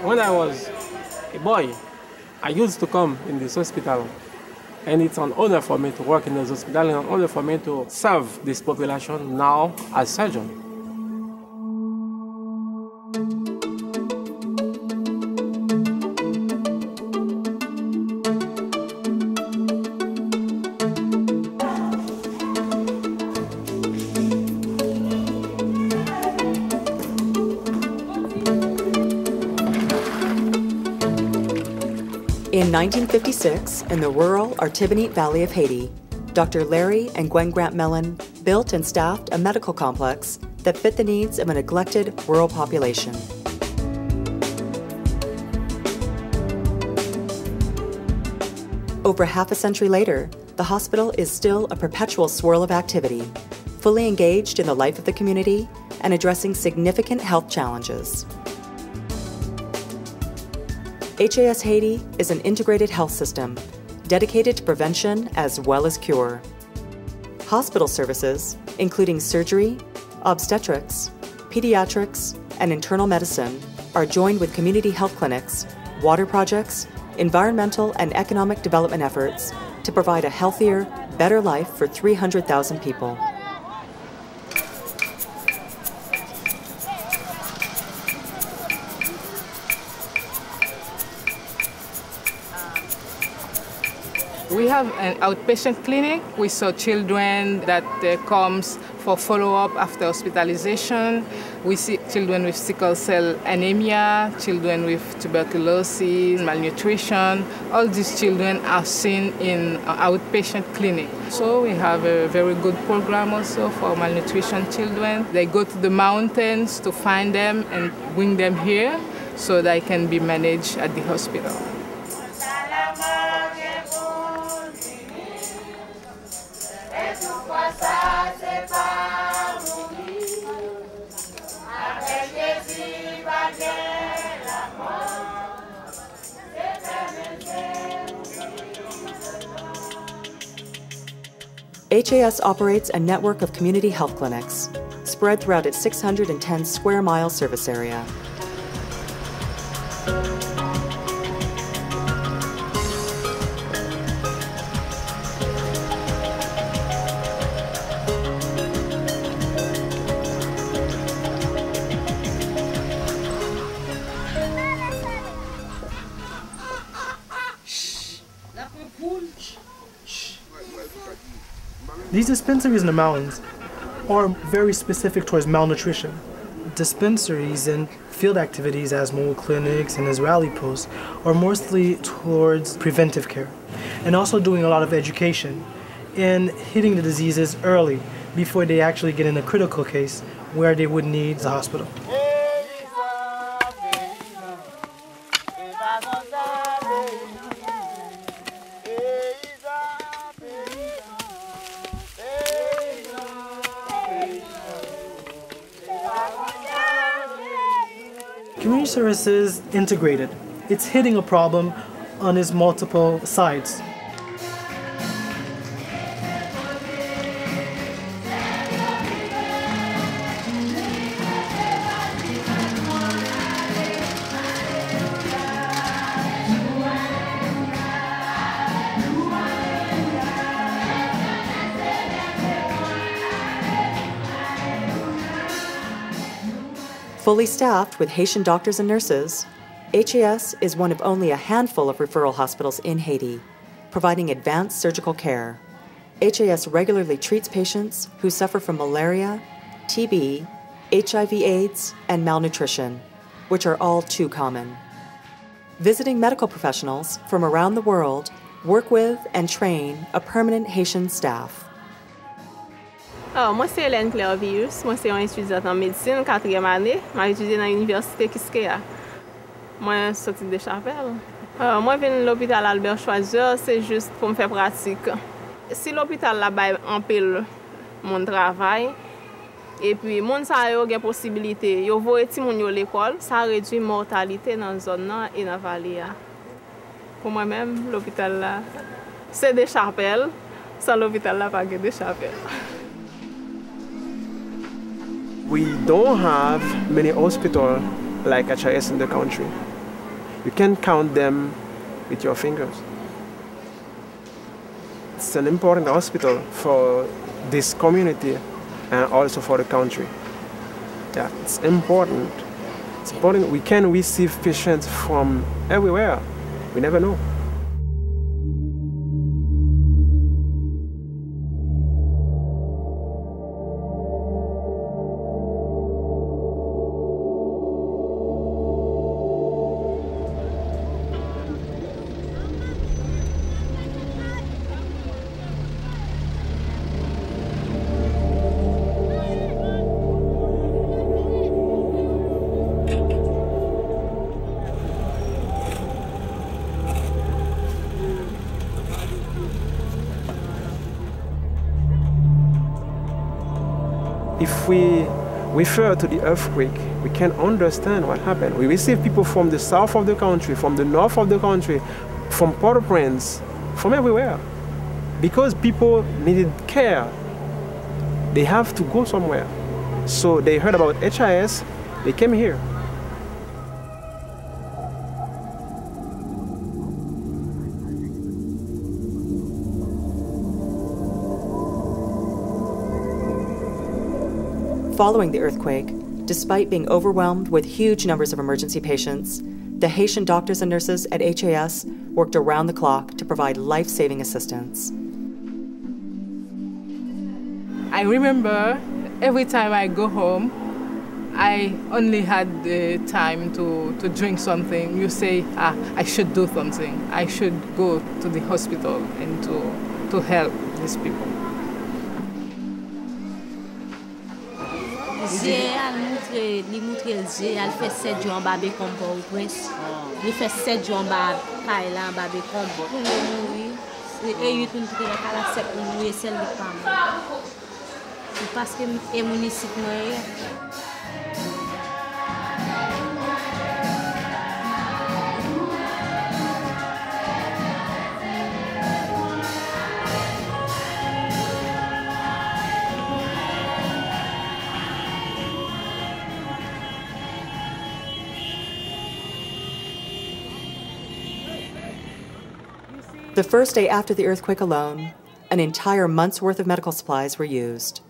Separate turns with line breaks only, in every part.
When I was a boy, I used to come in this hospital. And it's an honor for me to work in this hospital and an honor for me to serve this population now as surgeon.
In 1956, in the rural Artibonite Valley of Haiti, Dr. Larry and Gwen Grant Mellon built and staffed a medical complex that fit the needs of a neglected rural population. Over half a century later, the hospital is still a perpetual swirl of activity, fully engaged in the life of the community and addressing significant health challenges. HAS Haiti is an integrated health system dedicated to prevention as well as cure. Hospital services, including surgery, obstetrics, pediatrics, and internal medicine, are joined with community health clinics, water projects, environmental and economic development efforts to provide a healthier, better life for 300,000 people.
We have an outpatient clinic. We saw children that comes for follow-up after hospitalization. We see children with sickle cell anemia, children with tuberculosis, malnutrition. All these children are seen in an outpatient clinic. So we have a very good program also for malnutrition children. They go to the mountains to find them and bring them here so they can be managed at the hospital.
HAS operates a network of community health clinics spread throughout its 610 square mile service area.
These dispensaries in the mountains are very specific towards malnutrition. Dispensaries and field activities as mobile clinics and as rally posts are mostly towards preventive care and also doing a lot of education and hitting the diseases early before they actually get in a critical case where they would need the hospital. Community services integrated. It's hitting a problem on its multiple sides.
Fully staffed with Haitian doctors and nurses, HAS is one of only a handful of referral hospitals in Haiti, providing advanced surgical care. HAS regularly treats patients who suffer from malaria, TB, HIV/AIDS, and malnutrition, which are all too common. Visiting medical professionals from around the world work with and train a permanent Haitian staff.
Moi, c'est Hélène Clairvius. Moi, c'est une étudiante en médecine, 4e année. Je étudie dans l'université Kiskeya. Moi, je suis de Chapelle. Moi, je viens de l'hôpital Albert Schweitzer, c'est juste pour me faire pratique. Si l'hôpital là-bas empile mon travail, et puis, mon sa yo gen possibilité, yo voye ti moun yo l'école, ça réduit mortalité dans la zone et dans la vallée. Pour moi-même, l'hôpital là, c'est des chapelles. Sans l'hôpital là, pas de chapelles.
We don't have many hospitals like HIS in the country. You can count them with your fingers. It's an important hospital for this community and also for the country. Yeah, it's important. It's important. We can receive patients from everywhere. We never know. If we refer to the earthquake, we can understand what happened. We receive people from the south of the country, from the north of the country, from Port-au-Prince, from everywhere. Because people needed care, they have to go somewhere. So they heard about HIS, they came here.
Following the earthquake, despite being overwhelmed with huge numbers of emergency patients, the Haitian doctors and nurses at HAS worked around the clock to provide life-saving assistance.
I remember every time I go home, I only had the time to drink something. You say, I should do something. I should go to the hospital and to help these people.
Li montre elle fait 7 jours en babé comme Port-au-Prince. Il fait 7 jours en babé là en babé comme pour mourir. Et il tourne pour la 7 pour mourir celle de femme. Parce que est municipal.
The first day after the earthquake alone, an entire month's worth of medical supplies were used.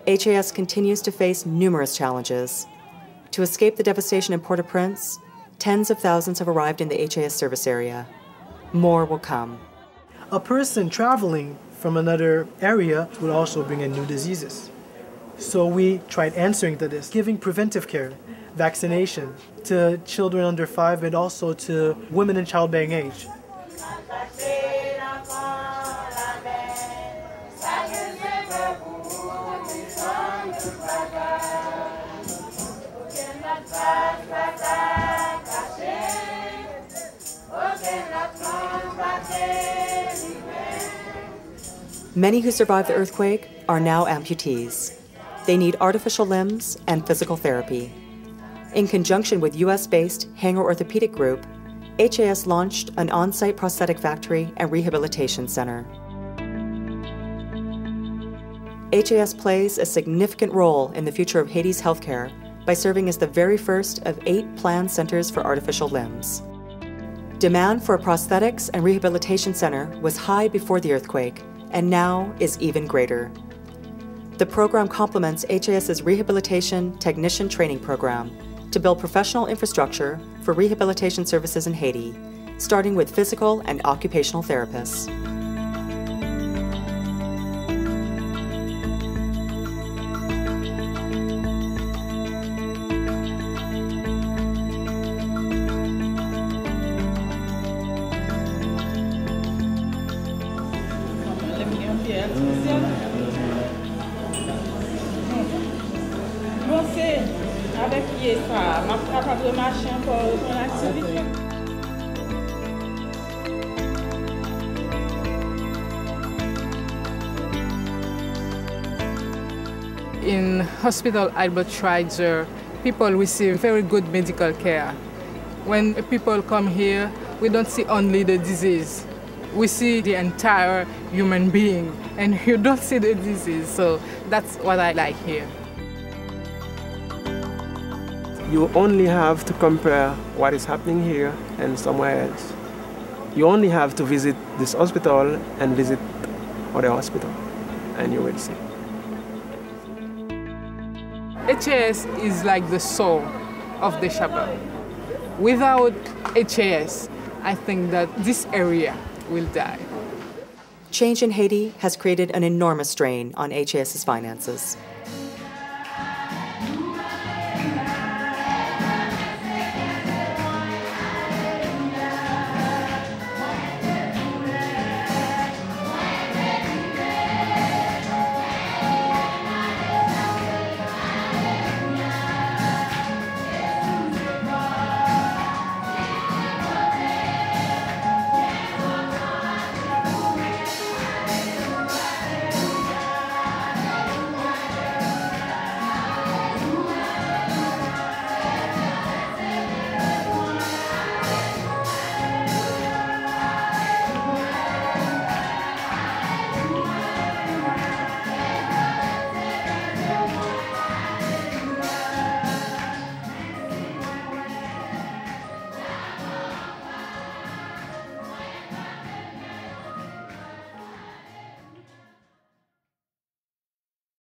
HAS continues to face numerous challenges. To escape the devastation in Port-au-Prince, tens of thousands have arrived in the HAS service area. More will come.
A person traveling from another area would also bring in new diseases. So we tried answering to this, giving preventive care, vaccination to children under 5 and also to women in childbearing age.
Many who survived the earthquake are now amputees. They need artificial limbs and physical therapy. In conjunction with US-based Hanger Orthopedic Group, HAS launched an on-site prosthetic factory and rehabilitation center. HAS plays a significant role in the future of Haiti's healthcare by serving as the very first of 8 planned centers for artificial limbs. Demand for a prosthetics and rehabilitation center was high before the earthquake, and now is even greater. The program complements HAS's Rehabilitation Technician Training Program to build professional infrastructure for rehabilitation services in Haiti, starting with physical and occupational therapists.
In Hospital Albert Schweitzer, people receive very good medical care. When people come here, we don't see only the disease. We see the entire human being, and you don't see the disease, so that's what I like here.
You only have to compare what is happening here and somewhere else. You only have to visit this hospital and visit other hospital, and you will see.
HAS is like the soul of the chapel. Without HAS, I think that this area will die.
Change in Haiti has created an enormous strain on HAS's finances.